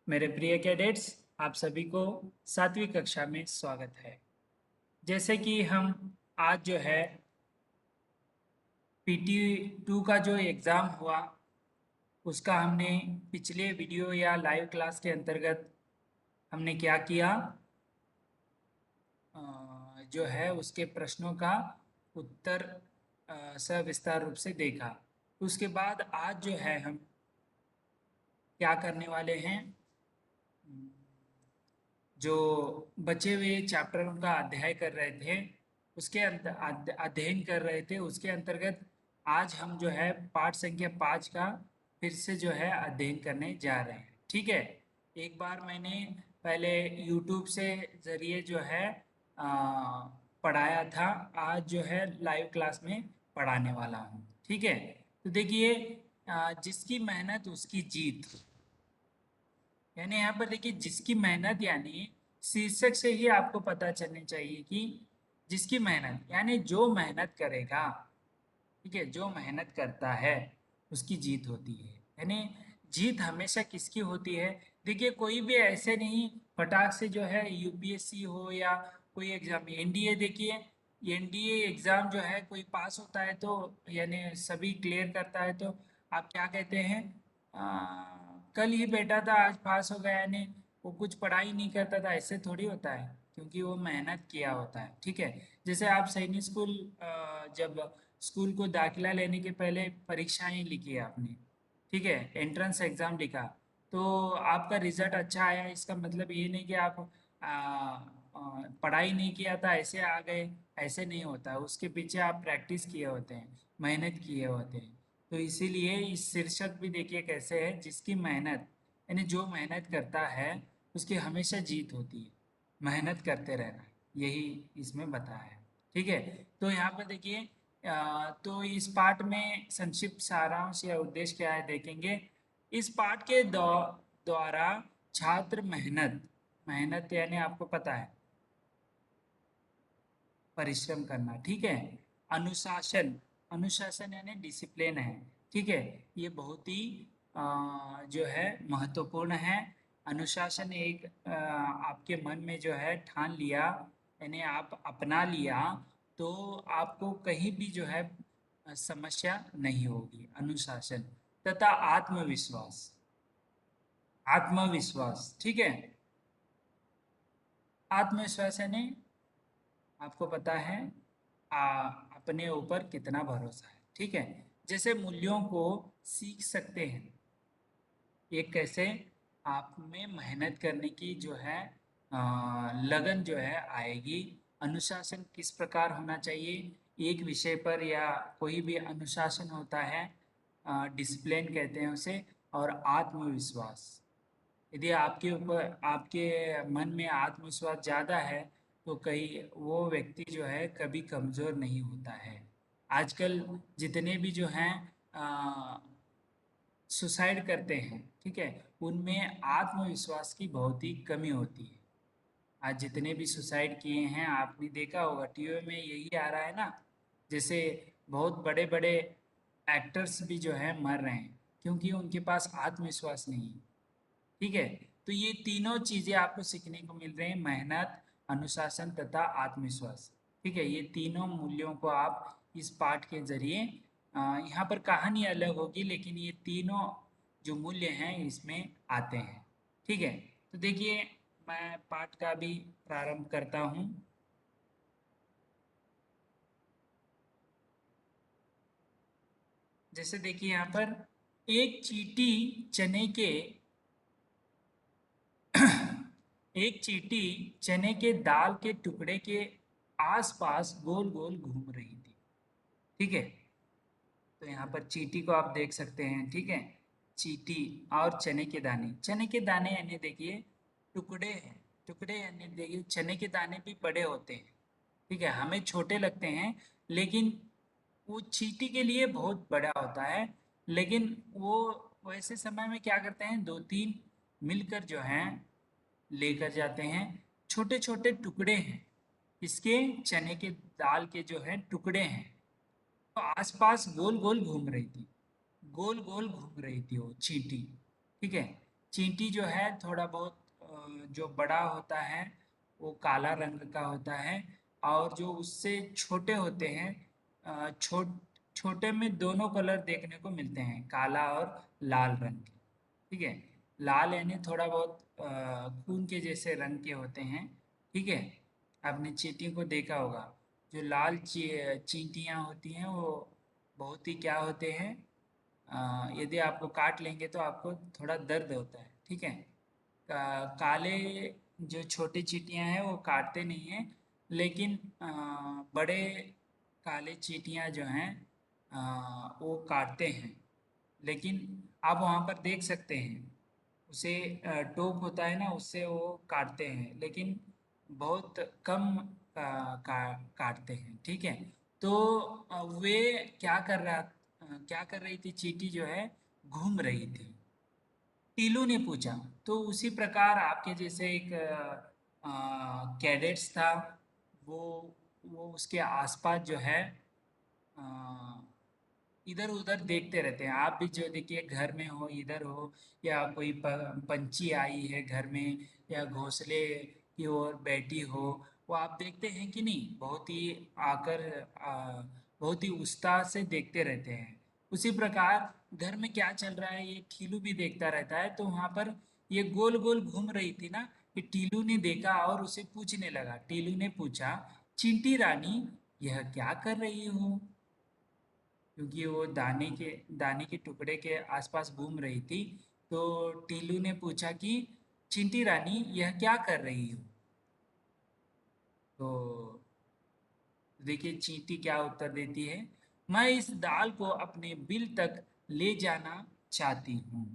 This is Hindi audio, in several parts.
मेरे प्रिय कैडेट्स, आप सभी को 7वीं कक्षा में स्वागत है। जैसे कि हम आज जो है पीटी 2 का जो एग्ज़ाम हुआ उसका हमने पिछले वीडियो या लाइव क्लास के अंतर्गत हमने क्या किया, जो है उसके प्रश्नों का उत्तर सविस्तार रूप से देखा। उसके बाद आज जो है हम क्या करने वाले हैं, जो बचे हुए चैप्टरों का अध्याय कर रहे थे उसके अध्ययन कर रहे थे उसके अंतर्गत आज हम जो है पाठ संख्या 5 का फिर से जो है अध्ययन करने जा रहे हैं। ठीक है, एक बार मैंने पहले YouTube से ज़रिए जो है आ, पढ़ाया था, आज जो है लाइव क्लास में पढ़ाने वाला हूँ। ठीक है, तो देखिए, जिसकी मेहनत उसकी जीत, यानी यहाँ पर देखिए जिसकी मेहनत, यानी शीर्षक से ही आपको पता चलनी चाहिए कि जिसकी मेहनत यानी जो मेहनत करेगा, ठीक है, जो मेहनत करता है उसकी जीत होती है। यानी जीत हमेशा किसकी होती है? देखिए, कोई भी ऐसे नहीं फटाक से जो है यूपीएससी हो या कोई एग्जाम, एनडीए देखिए, एनडीए एग्जाम जो है कोई पास होता है तो यानी सभी क्लियर करता है तो आप क्या कहते हैं, कल ही बैठा था आज पास हो गया, यानी वो कुछ पढ़ाई नहीं करता था, ऐसे थोड़ी होता है, क्योंकि वो मेहनत किया होता है। ठीक है, जैसे आप सैनिक स्कूल, जब स्कूल को दाखिला लेने के पहले परीक्षाएं लिखी आपने, ठीक है, एंट्रेंस एग्जाम लिखा, तो आपका रिजल्ट अच्छा आया, इसका मतलब ये नहीं कि आप पढ़ाई नहीं किया था ऐसे आ गए, ऐसे नहीं होता। उसके पीछे आप प्रैक्टिस किए होते हैं, मेहनत किए होते हैं। तो इसीलिए इस शीर्षक भी देखिए कैसे है, जिसकी मेहनत, यानी जो मेहनत करता है उसकी हमेशा जीत होती है। मेहनत करते रहना, यही इसमें बताया है। ठीक है, तो यहाँ पर देखिए, तो इस पाठ में संक्षिप्त सारांश या उद्देश्य क्या है देखेंगे। इस पाठ के द्वारा छात्र मेहनत, मेहनत यानी आपको पता है परिश्रम करना, ठीक है, अनुशासन, अनुशासन यानी डिसिप्लिन है। ठीक है, ये बहुत ही जो है महत्वपूर्ण है। अनुशासन एक आपके मन में जो है ठान लिया, यानी आप अपना लिया, तो आपको कहीं भी जो है समस्या नहीं होगी। अनुशासन तथा आत्मविश्वास, आत्मविश्वास, ठीक है, आत्मविश्वास यानी आपको पता है अपने ऊपर कितना भरोसा है। ठीक है, जैसे मूल्यों को सीख सकते हैं, ये कैसे, आप में मेहनत करने की जो है लगन जो है आएगी। अनुशासन किस प्रकार होना चाहिए एक विषय पर, या कोई भी अनुशासन होता है, डिसिप्लिन कहते हैं उसे। और आत्मविश्वास, यदि आपके ऊपर, आपके मन में आत्मविश्वास ज़्यादा है तो कहीं वो व्यक्ति जो है कभी कमज़ोर नहीं होता है। आजकल जितने भी जो हैं सुसाइड करते हैं, ठीक है, उनमें आत्मविश्वास की बहुत ही कमी होती है। आज जितने भी सुसाइड किए हैं आपने देखा होगा, टीवी में यही आ रहा है ना, जैसे बहुत बड़े बड़े एक्टर्स भी जो है मर रहे हैं क्योंकि उनके पास आत्मविश्वास नहीं है। ठीक है, तो ये तीनों चीजें आपको सीखने को मिल रही हैं, मेहनत, अनुशासन तथा आत्मविश्वास। ठीक है, ये तीनों मूल्यों को आप इस पाठ के जरिए, यहाँ पर कहानी अलग होगी लेकिन ये तीनों जो मूल्य हैं इसमें आते हैं। ठीक है, तो देखिए, मैं पाठ का भी प्रारंभ करता हूँ। जैसे देखिए यहाँ पर, एक चींटी चने के एक चींटी चने के दाल के टुकड़े के आसपास गोल गोल घूम रही थी। ठीक है, तो यहाँ पर चींटी को आप देख सकते हैं। ठीक है, चींटी और चने के दाने, चने के दाने यानी देखिए टुकड़े हैं, टुकड़े यानी देखिए चने के दाने भी बड़े होते हैं। ठीक है, हमें छोटे लगते हैं लेकिन वो चींटी के लिए बहुत बड़ा होता है। लेकिन वो वैसे समय में क्या करते हैं, दो तीन मिलकर जो हैं लेकर जाते हैं। छोटे छोटे टुकड़े हैं, इसके चने के दाल के जो है टुकड़े हैं, तो आसपास गोल गोल घूम रही थी, गोल गोल घूम रही थी वो चींटी। ठीक है, चींटी जो है थोड़ा बहुत जो बड़ा होता है वो काला रंग का होता है, और जो उससे छोटे होते हैं छोटे में दोनों कलर देखने को मिलते हैं, काला और लाल रंग के। ठीक है, लाल यानी थोड़ा बहुत खून के जैसे रंग के होते हैं। ठीक है, आपने चींटी को देखा होगा, जो लाल चींटियां होती हैं वो बहुत ही क्या होते हैं, यदि आपको काट लेंगे तो आपको थोड़ा दर्द होता है। ठीक है, काले जो छोटी चींटियां हैं वो काटते नहीं हैं, लेकिन बड़े काले चींटियां जो हैं वो काटते हैं। लेकिन आप वहाँ पर देख सकते हैं उसे टोक होता है ना, उससे वो काटते हैं, लेकिन बहुत कम काटते हैं। ठीक है, तो वे क्या कर रही थी, चींटी जो है घूम रही थी। टीलू ने पूछा, तो उसी प्रकार आपके जैसे एक कैडेट्स था, वो वो उसके आसपास जो है इधर उधर देखते रहते हैं। आप भी जो देखिए घर में हो, इधर हो, या कोई पंछी आई है घर में, या घोंसले की ओर बैठी हो, वो आप देखते हैं कि नहीं, बहुत ही आकर बहुत ही उत्साह से देखते रहते हैं। उसी प्रकार घर में क्या चल रहा है ये ठीलू भी देखता रहता है। तो वहां पर ये गोल गोल घूम रही थी ना, कि टीलू ने देखा और उसे पूछने लगा। टीलू ने पूछा, चींटी रानी, यह क्या कर रही हो? क्योंकि वो दाने के टुकड़े के आसपास घूम रही थी। तो टीलू ने पूछा कि चिंटी रानी यह क्या कर रही हो? तो देखिए चींटी क्या उत्तर देती है, मैं इस दाल को अपने बिल तक ले जाना चाहती हूँ।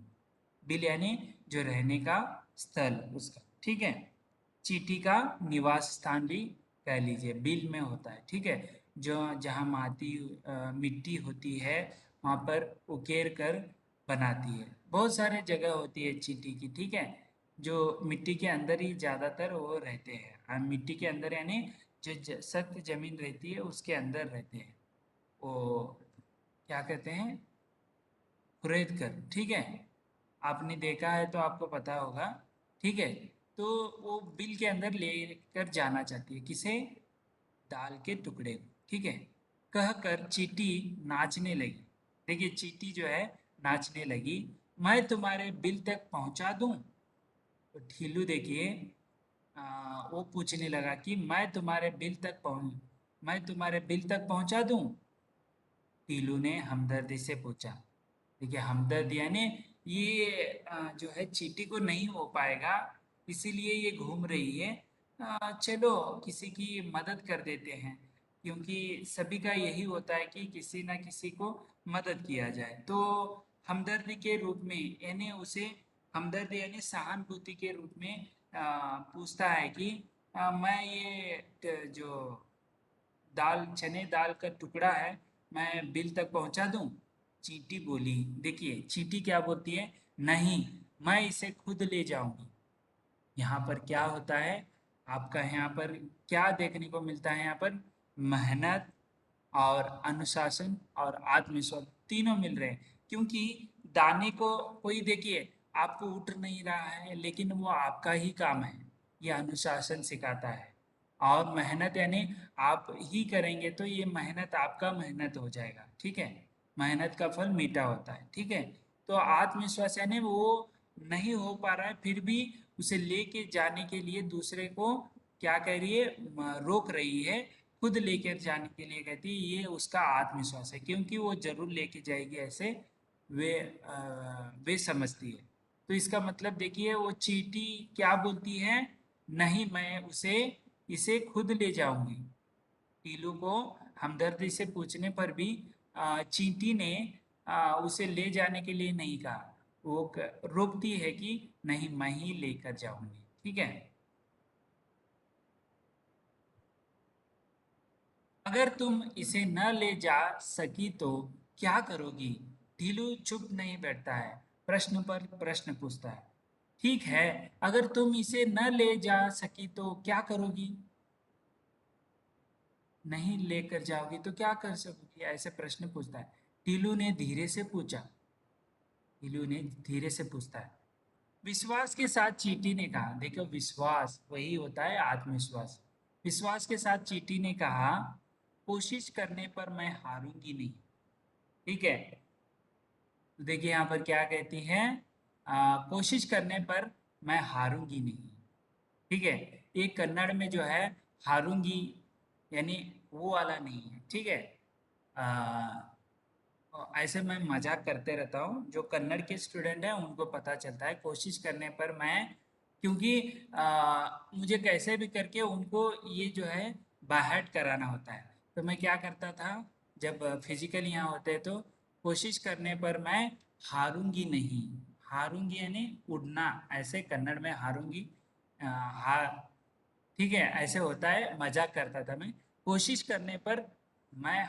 बिल यानी जो रहने का स्थल उसका। ठीक है, चींटी का निवास स्थान भी कह लीजिए बिल में होता है। ठीक है, जो जहाँ मिट्टी होती है वहाँ पर उकेर कर बनाती है। बहुत सारे जगह होती है चींटी की। ठीक है, जो मिट्टी के अंदर ही ज्यादातर वो रहते हैं, मिट्टी के अंदर यानी जो सख्त जमीन रहती है उसके अंदर रहते हैं वो, क्या कहते हैं, खुरेद कर। ठीक है, आपने देखा है तो आपको पता होगा। ठीक है, तो वो बिल के अंदर लेकर जाना चाहती है, किसे? दाल के टुकड़े को। ठीक है, कहकर चींटी नाचने लगी। देखिए चींटी जो है नाचने लगी, मैं तुम्हारे बिल तक पहुंचा दूं? तो ढीलू देखिए वो पूछने लगा कि मैं तुम्हारे बिल तक पहुंचा दूं? टीलू ने हमदर्दी से पूछा। देखिए हमदर्द यानी ये जो है चींटी को नहीं हो पाएगा, इसीलिए ये घूम रही है। चलो किसी की मदद कर देते हैं, क्योंकि सभी का यही होता है कि किसी ना किसी को मदद किया जाए। तो हमदर्दी के रूप में यानी उसे हमदर्दी यानी सहानुभूति के रूप में पूछता है कि मैं ये जो चने दाल का टुकड़ा है, मैं बिल तक पहुंचा दूं? चींटी बोली। देखिए चींटी क्या बोलती है, नहीं, मैं इसे खुद ले जाऊंगी। यहाँ पर क्या होता है, आपका यहाँ पर क्या देखने को मिलता है, यहाँ पर मेहनत और अनुशासन और आत्मविश्वास तीनों मिल रहे हैं। क्योंकि दाने को कोई देखिए आपको उठ नहीं रहा है, लेकिन वो आपका ही काम है, ये अनुशासन सिखाता है। और मेहनत यानी आप ही करेंगे तो ये मेहनत आपका मेहनत हो जाएगा। ठीक है, मेहनत का फल मीठा होता है। ठीक है, तो आत्मविश्वास यानी वो नहीं हो पा रहा है फिर भी उसे लेके जाने के लिए दूसरे को क्या कह रही है, रोक रही है, खुद लेकर जाने के लिए कहती है, ये उसका आत्मविश्वास है, क्योंकि वो जरूर लेके जाएगी ऐसे वे समझती है। तो इसका मतलब देखिए वो चींटी क्या बोलती है, नहीं, मैं उसे इसे खुद ले जाऊंगी। टीलू को हमदर्दी से पूछने पर भी चींटी ने उसे ले जाने के लिए नहीं कहा, वो रोकती है कि नहीं, मैं ही लेकर जाऊंगी। ठीक है, अगर तुम इसे न ले जा सकी तो क्या करोगी? ढीलू चुप नहीं बैठता है, प्रश्न पर प्रश्न पूछता है। ठीक है, अगर तुम इसे न ले जा सकी तो क्या करोगी? नहीं लेकर जाओगी तो क्या कर सकोगी, ऐसे प्रश्न पूछता है। टीलू ने धीरे से पूछा। टीलू ने धीरे से पूछता है, विश्वास के साथ चींटी ने कहा, देखो विश्वास वही होता है आत्मविश्वास। विश्वास के साथ चींटी ने कहा, कोशिश करने पर मैं हारूंगी नहीं। ठीक है, तो देखिए यहाँ पर क्या कहती है, कोशिश करने पर मैं हारूंगी नहीं। ठीक है, ये कन्नड़ में जो है हारूंगी यानी वो वाला नहीं है। ठीक है, ऐसे मैं मजाक करते रहता हूँ, जो कन्नड़ के स्टूडेंट हैं उनको पता चलता है कोशिश करने पर मैं, क्योंकि मुझे कैसे भी करके उनको ये जो है बाहर कराना होता है। तो मैं क्या करता था, जब फिजिकल यहाँ होते तो कोशिश करने पर मैं हारूंगी नहीं। हारूंगी यानी उड़ना, ऐसे कन्नड़ में हारूंगी। हार, ठीक है, ऐसे होता है, मजाक करता था मैं। कोशिश करने पर मैं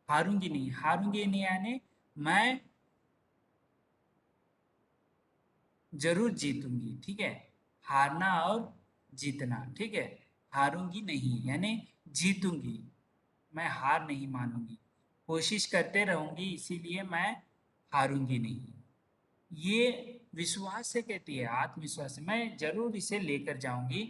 हारूंगी नहीं। हारूंगी नहीं यानी मैं जरूर जीतूंगी। ठीक है, हारना और जीतना। ठीक है, हारूंगी नहीं यानी जीतूंगी, मैं हार नहीं मानूंगी। कोशिश करते रहूंगी इसीलिए मैं हारूंगी नहीं। ये विश्वास से कहती है, आत्मविश्वास से मैं जरूर इसे लेकर जाऊंगी।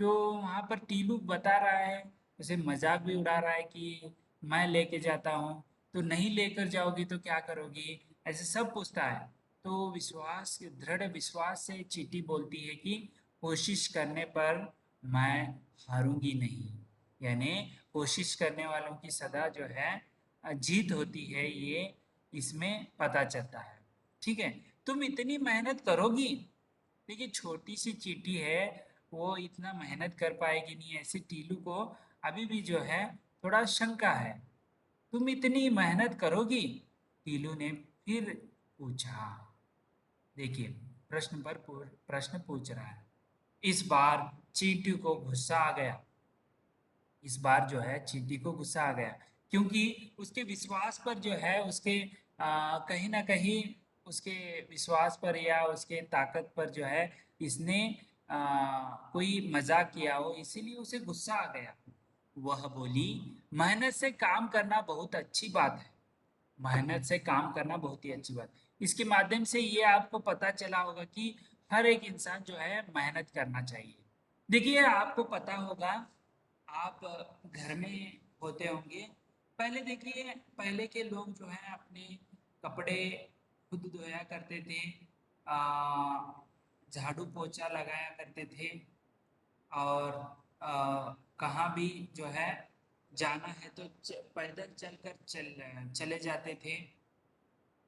तो वहां पर टीलू बता रहा है, उसे मजाक भी उड़ा रहा है कि मैं लेके जाता हूँ, तो नहीं लेकर जाओगी तो क्या करोगी, ऐसे सब पूछता है। तो विश्वास, दृढ़ विश्वास से चींटी बोलती है कि कोशिश करने पर मैं हारूंगी नहीं, यानी कोशिश करने वालों की सदा जो है जीत होती है, ये इसमें पता चलता है। ठीक है, तुम इतनी मेहनत करोगी। देखिए छोटी सी चींटी है, वो इतना मेहनत कर पाएगी नहीं, ऐसे टीलू को अभी भी जो है थोड़ा शंका है। तुम इतनी मेहनत करोगी, टीलू ने फिर पूछा। देखिए प्रश्न पूछ रहा है। इस बार चींटी को गुस्सा आ गया। इस बार जो है चींटी को गुस्सा आ गया, क्योंकि उसके विश्वास पर जो है, उसके कहीं ना कहीं उसके विश्वास पर या उसके ताकत पर जो है इसने कोई मजाक किया हो, इसीलिए उसे गुस्सा आ गया। वह बोली, मेहनत से काम करना बहुत अच्छी बात है। मेहनत से काम करना बहुत ही अच्छी बात है। इसके माध्यम से ये आपको पता चला होगा कि हर एक इंसान जो है मेहनत करना चाहिए। देखिए आपको पता होगा, आप घर में होते होंगे, पहले देखिए, पहले के लोग जो है अपने कपड़े खुद धोया करते थे, झाड़ू पोछा लगाया करते थे, और कहाँ भी जो है जाना है तो पैदल चलकर चले जाते थे।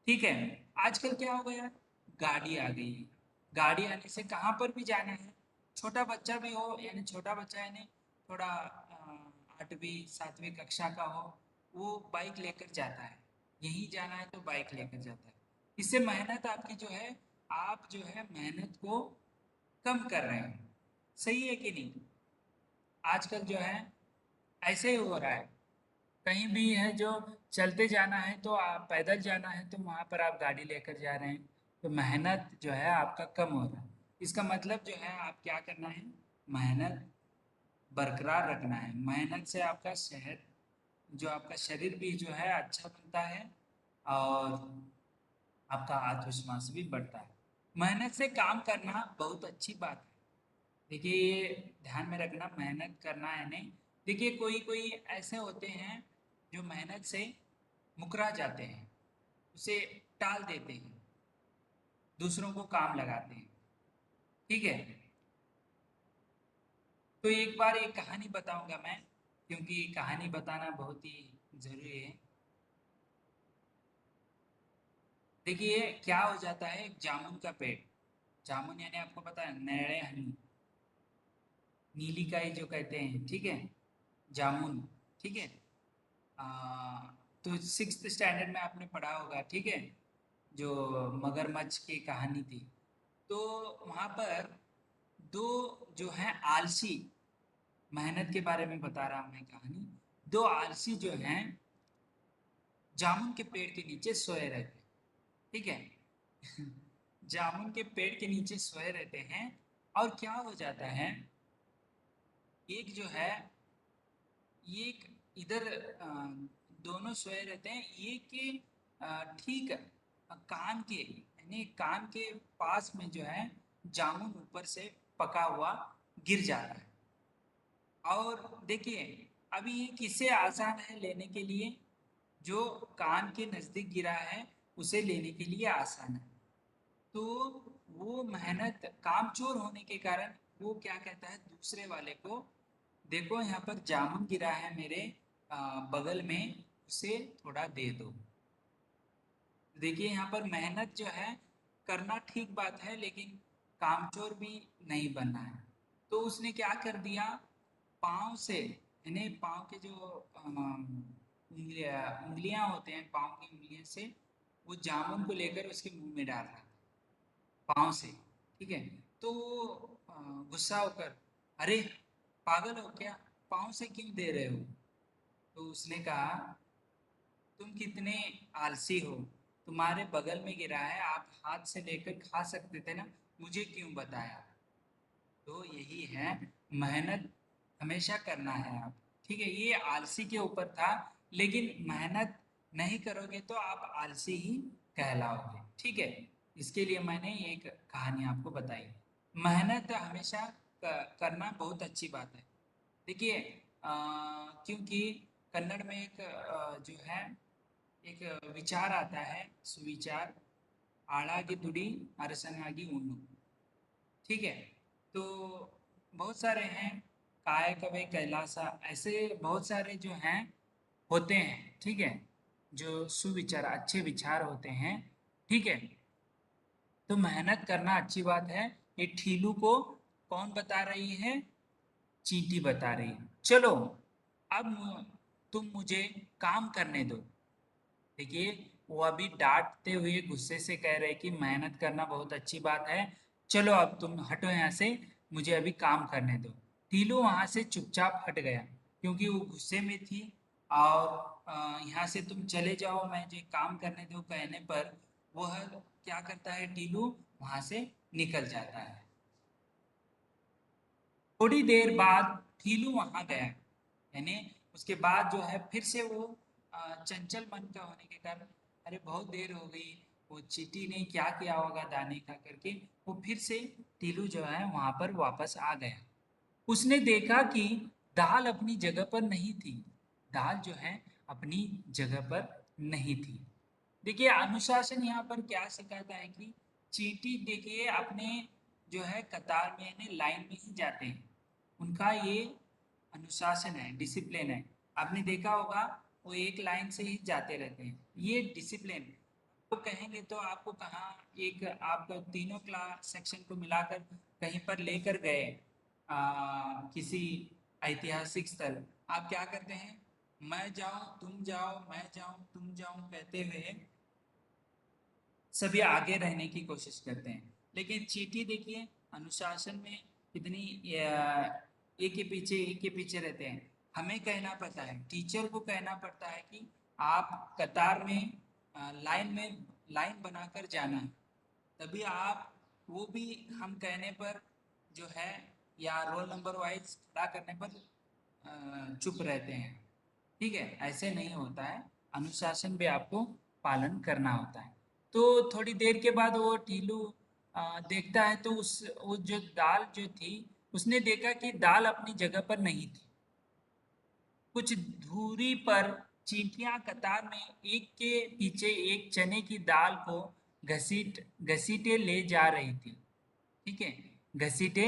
ठीक है, आजकल क्या हो गया, गाड़ी आ गई है। गाड़ी आने से कहाँ पर भी जाना है, छोटा बच्चा भी हो, यानी छोटा बच्चा यानी थोड़ा 8वीं 7वीं कक्षा का हो, वो बाइक लेकर जाता है। यहीं जाना है तो बाइक लेकर जाता है। इससे मेहनत आपकी जो है, आप जो है मेहनत को कम कर रहे हैं। सही है कि नहीं? आजकल जो है ऐसे ही हो रहा है। कहीं भी है जो चलते जाना है तो आप पैदल जाना है तो वहां पर आप गाड़ी लेकर जा रहे हैं, तो मेहनत जो है आपका कम हो रहा है। इसका मतलब जो है आप क्या करना है, मेहनत बरकरार रखना है। मेहनत से आपका सेहत, जो आपका शरीर भी जो है अच्छा बनता है, और आपका आत्मविश्वास भी बढ़ता है। मेहनत से काम करना बहुत अच्छी बात है। देखिए ये ध्यान में रखना, मेहनत करना है नहीं। देखिए कोई कोई ऐसे होते हैं जो मेहनत से मुकरा जाते हैं, उसे टाल देते हैं, दूसरों को काम लगाते हैं। ठीक है, तो एक बार एक कहानी बताऊंगा मैं, क्योंकि कहानी बताना बहुत ही जरूरी है। देखिए क्या हो जाता है, एक जामुन का पेड़, जामुन यानी आपको पता है नेड़े हनी, नीली काई जो कहते हैं, ठीक है, जामुन। ठीक है, आ, तो 6th स्टैंडर्ड में आपने पढ़ा होगा, ठीक है, जो मगरमच्छ की कहानी थी। तो वहां पर दो जो है आलसी, मेहनत के बारे में बता रहा हूं मैं कहानी। दो आलसी जो हैं जामुन के पेड़ के नीचे सोए रहते हैं। ठीक है, जामुन के पेड़ के नीचे सोए रहते हैं, और क्या हो जाता है, एक जो है, एक इधर दोनों सोए रहते हैं, एक ठीक कान के, यानी कान के पास में जो है जामुन ऊपर से पका हुआ गिर जाता है। और देखिए, अभी ये किससे आसान है लेने के लिए? जो कान के नजदीक गिरा है उसे लेने के लिए आसान है। तो वो मेहनत कामचोर होने के कारण वो क्या कहता है दूसरे वाले को, देखो यहाँ पर जामुन गिरा है मेरे बगल में, उसे थोड़ा दे दो। देखिए यहाँ पर मेहनत जो है करना ठीक बात है, लेकिन कामचोर भी नहीं बनना है। तो उसने क्या कर दिया, पाँव से, यानी पाँव के जो उंगलियां होते हैं, पाँव की उंगलियों से वो जामुन को लेकर उसके मुंह में डाल रहा था, पाँव से। ठीक है। तो गुस्सा होकर, अरे पागल हो क्या, पाँव से क्यों दे रहे हो? तो उसने कहा, तुम कितने आलसी हो, तुम्हारे बगल में गिरा है, आप हाथ से लेकर खा सकते थे ना, मुझे क्यों बताया? तो यही है, मेहनत हमेशा करना है आप। ठीक है, ये आलसी के ऊपर था, लेकिन मेहनत नहीं करोगे तो आप आलसी ही कहलाओगे। ठीक है, इसके लिए मैंने एक कहानी आपको बताई। मेहनत हमेशा करना बहुत अच्छी बात है। देखिए, क्योंकि कन्नड़ में एक जो है एक विचार आता है, सुविचार, आड़ागी दुड़ी अरसनागी उन्नु। ठीक है। तो बहुत सारे हैं, काय कवे कैलासा, ऐसे बहुत सारे जो हैं होते हैं। ठीक है, जो सुविचार, अच्छे विचार होते हैं। ठीक है, तो मेहनत करना अच्छी बात है। ये ठीलू को कौन बता रही है? चींटी बता रही है। चलो, अब तुम मुझे काम करने दो। देखिए, वो अभी डांटते हुए गुस्से से कह रहे कि मेहनत करना बहुत अच्छी बात है, चलो अब तुम हटो यहाँ से, मुझे अभी काम करने दो। तीलू वहां से चुपचाप हट गया, क्योंकि वो गुस्से में थी। और यहाँ से तुम चले जाओ, मैं जो काम करने दो कहने पर वह क्या करता है, टीलू वहां से निकल जाता है। थोड़ी देर बाद ठीलू वहां गया, यानी उसके बाद जो है फिर से वो चंचल मन का होने के कारण, अरे बहुत देर हो गई, वो चींटी ने क्या किया होगा दाने का करके, वो फिर से टीलू जो है वहां पर वापस आ गया। उसने देखा कि दाल अपनी जगह पर नहीं थी। दाल जो है अपनी जगह पर नहीं थी। देखिए, अनुशासन यहाँ पर क्या सिखाता है कि चींटी देखिए अपने जो है कतार में यानी लाइन में ही जाते हैं। उनका ये अनुशासन है, डिसिप्लिन है। आपने देखा होगा, वो एक लाइन से ही जाते रहते हैं, ये डिसिप्लिन। तो कहेंगे तो आपको कहाँ, एक आप तीनों क्लास सेक्शन को मिलाकर कहीं पर लेकर गए किसी ऐतिहासिक स्थल, आप क्या करते हैं? मैं जाऊं तुम जाओ, मैं जाऊं तुम जाओ कहते हुए सभी आगे रहने की कोशिश करते हैं। लेकिन चींटी देखिए अनुशासन में कितनी एक के पीछे रहते हैं। हमें कहना पड़ता है, टीचर को कहना पड़ता है कि आप कतार में लाइन में लाइन बनाकर जाना है, तभी आप, वो भी हम कहने पर जो है या रोल नंबर वाइज खड़ा करने पर चुप रहते हैं। ठीक है, ऐसे नहीं होता है, अनुशासन भी आपको पालन करना होता है। तो थोड़ी देर के बाद वो टीलू देखता है, तो उस वो जो दाल जो थी, उसने देखा कि दाल अपनी जगह पर नहीं थी। कुछ दूरी पर चींटियां कतार में एक के पीछे एक चने की दाल को घसीटे ले जा रही थी। ठीक है, घसीटे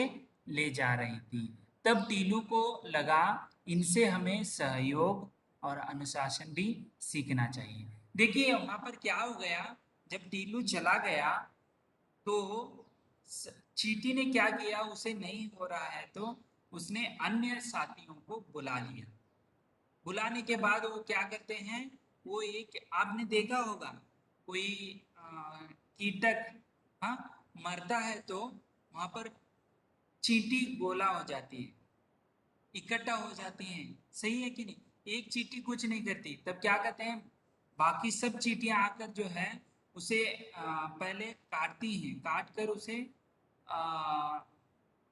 ले जा रही थी। तब टीलू को लगा, इनसे हमें सहयोग और अनुशासन भी सीखना चाहिए। देखिए वहां पर क्या हो गया, जब टीलू चला गया तो चींटी ने क्या किया, उसे नहीं हो रहा है तो उसने अन्य साथियों को बुला लिया। बुलाने के बाद वो क्या करते हैं, वो एक, आपने देखा होगा कोई कीटक, हाँ, मरता है तो वहां पर चींटी गोला हो जाती है, इकट्ठा हो जाती हैं। सही है कि नहीं? एक चींटी कुछ नहीं करती, तब क्या करते हैं, बाकी सब चींटियां आकर जो है उसे पहले काटती हैं, काट कर उसे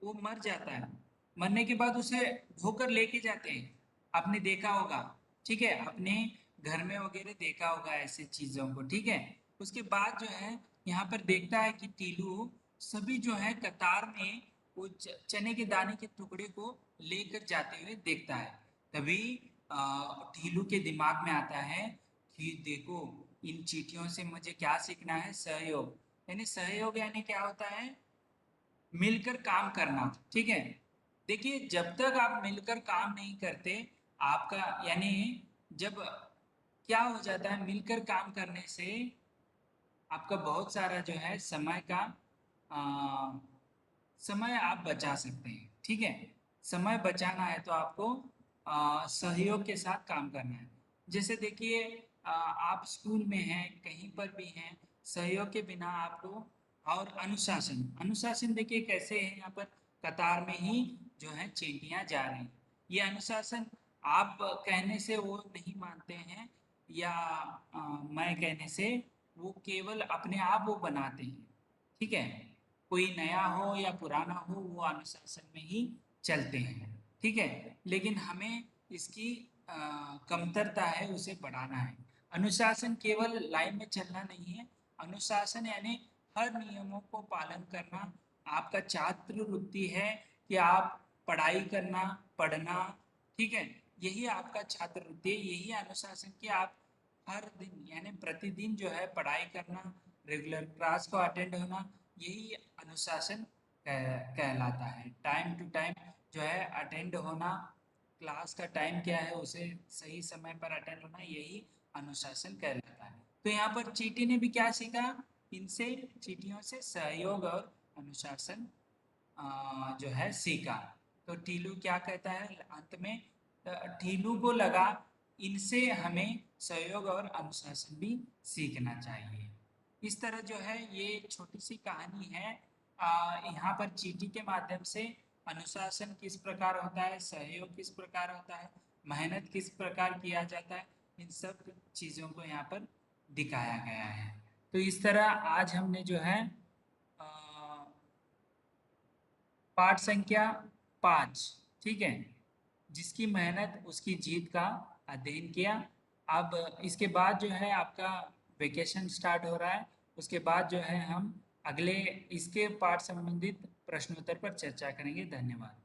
वो मर जाता है। मरने के बाद उसे धोकर लेके जाते हैं। आपने देखा होगा, ठीक है, अपने घर में वगैरह देखा होगा ऐसे चीजों को। ठीक है, उसके बाद जो है यहाँ पर देखता है कि टीलू सभी जो है कतार में वो चने के दाने के टुकड़े को लेकर जाते हुए देखता है। तभी ढीलू के दिमाग में आता है कि देखो, इन चींटियों से मुझे क्या सीखना है, सहयोग। यानी सहयोग यानी क्या होता है, मिलकर काम करना। ठीक है, देखिए जब तक आप मिलकर काम नहीं करते, आपका यानी जब क्या हो जाता है, मिलकर काम करने से आपका बहुत सारा जो है समय का आ, समय आप बचा सकते हैं। ठीक है, समय बचाना है तो आपको सहयोग के साथ काम करना है। जैसे देखिए, आप स्कूल में हैं, कहीं पर भी हैं, सहयोग के बिना आपको, और अनुशासन, अनुशासन देखिए कैसे है यहाँ पर, कतार में ही जो है चींटियां जा रही हैं। ये अनुशासन आप कहने से वो नहीं मानते हैं, या मैं कहने से, वो केवल अपने आप वो बनाते हैं। ठीक है, कोई नया हो या पुराना हो, वो अनुशासन में ही चलते हैं। ठीक है, लेकिन हमें इसकी अ, कमतरता है, उसे बढ़ाना है। अनुशासन केवल लाइन में चलना नहीं है, अनुशासन यानी हर नियमों को पालन करना। आपका छात्र वृत्ति है कि आप पढ़ाई करना, पढ़ना। ठीक है, यही आपका छात्र वृत्ति है, यही अनुशासन कि आप हर दिन यानी प्रतिदिन जो है पढ़ाई करना, रेगुलर क्लास को अटेंड होना, यही अनुशासन कहलाता है। टाइम टू टाइम जो है अटेंड होना, क्लास का टाइम क्या है उसे सही समय पर अटेंड होना, यही अनुशासन कहलाता है। तो यहाँ पर चींटी ने भी क्या सीखा, इनसे, चींटियों से सहयोग और अनुशासन जो है सीखा। तो टीलू क्या कहता है अंत में, टीलू को लगा इनसे हमें सहयोग और अनुशासन भी सीखना चाहिए। इस तरह जो है ये छोटी सी कहानी है। यहाँ पर चींटी के माध्यम से अनुशासन किस प्रकार होता है, सहयोग किस प्रकार होता है, मेहनत किस प्रकार किया जाता है, इन सब चीज़ों को यहाँ पर दिखाया गया है। तो इस तरह आज हमने जो है अ, पाठ संख्या 5, ठीक है, जिसकी मेहनत उसकी जीत का अध्ययन किया। अब इसके बाद जो है आपका वेकेशन स्टार्ट हो रहा है, उसके बाद जो है हम अगले इसके पाठ संबंधित प्रश्नोत्तर पर चर्चा करेंगे। धन्यवाद।